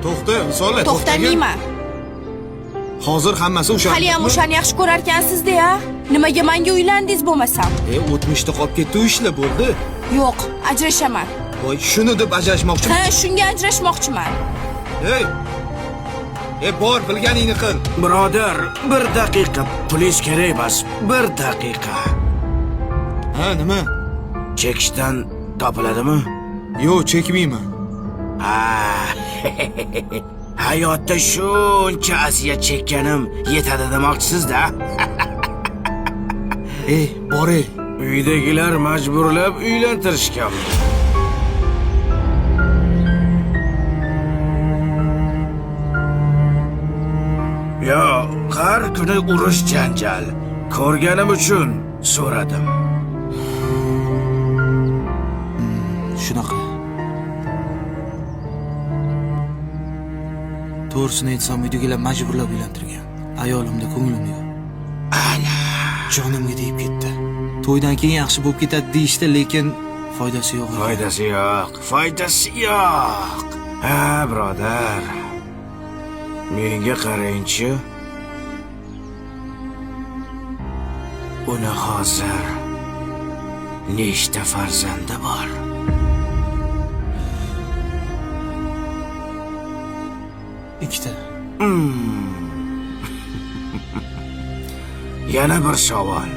To'xta, Risolat. To'xtamayman. Hozir hammasi o'sha. Hali ham o'shani yaxshi ko'rarkansiz-da. Nimaga menga uylandingiz bo'lmasam? O'tmishda qolib ketdi u ishlar bo'ldi. Yo'q, ajrashaman. Voy, shuni deb ajrashmoqchiman. Ha, shunga ajrashmoqchiman. Bor, bilganingni qil. Birodar, 1 daqiqa. Pulingiz kerak emas. 1 daqiqa. Ha, nima? Chekishdan topiladimi? Yo'q, chekmayman. Hayotda shuncha aziyat chekkanim yetadi demoqchisiz-da. Boray. Uydagilar majburlab uylantirishgan. Yo, har kuni urush janjal. Ko'rganim uchun so'radim. Shunaqa. To'g'risini aytsam, uydagilar majburlab uylantirgan. Ayolimda ko'nglim yo'q. Ana, jonimga tegib ketdi. To'ydan keyin yaxshi bo'lib ketadi deyishdi, lekin foydasi yo'q. Foydasi yo'q. Ha, birodar. Menga qarang-chi. Uni hozir nechta farzandi bor? Ikkita. Yana bir savol.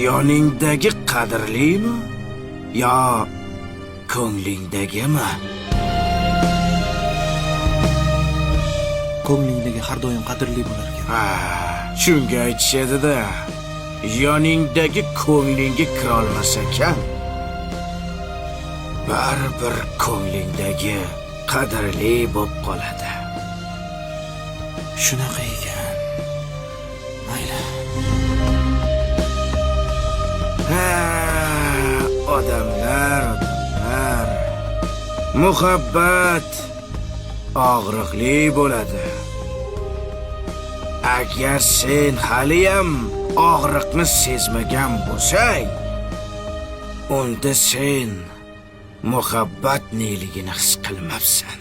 Yoningdagi qadrlimi yo ko'nglingdagimi? Ko'nglingdagi har doim qadrli bo'lar ekan. Shunga aytishadi-da. Yoningdagi ko'nglingga kira olmasa ekan, baribir ko'nglingdagi qadrli bo'lib qoladi. Shunaqa ekan. Mayli. Odamlar. Muhabbat og'riqli bo'ladi. Agar sen haliyam og'riqni sezmagan bo'lsang, unda sen muhabbat neligini his qilmabsan.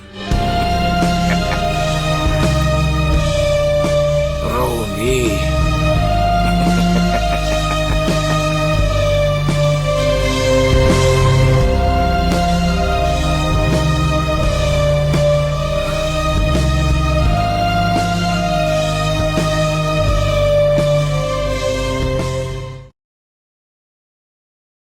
Rumi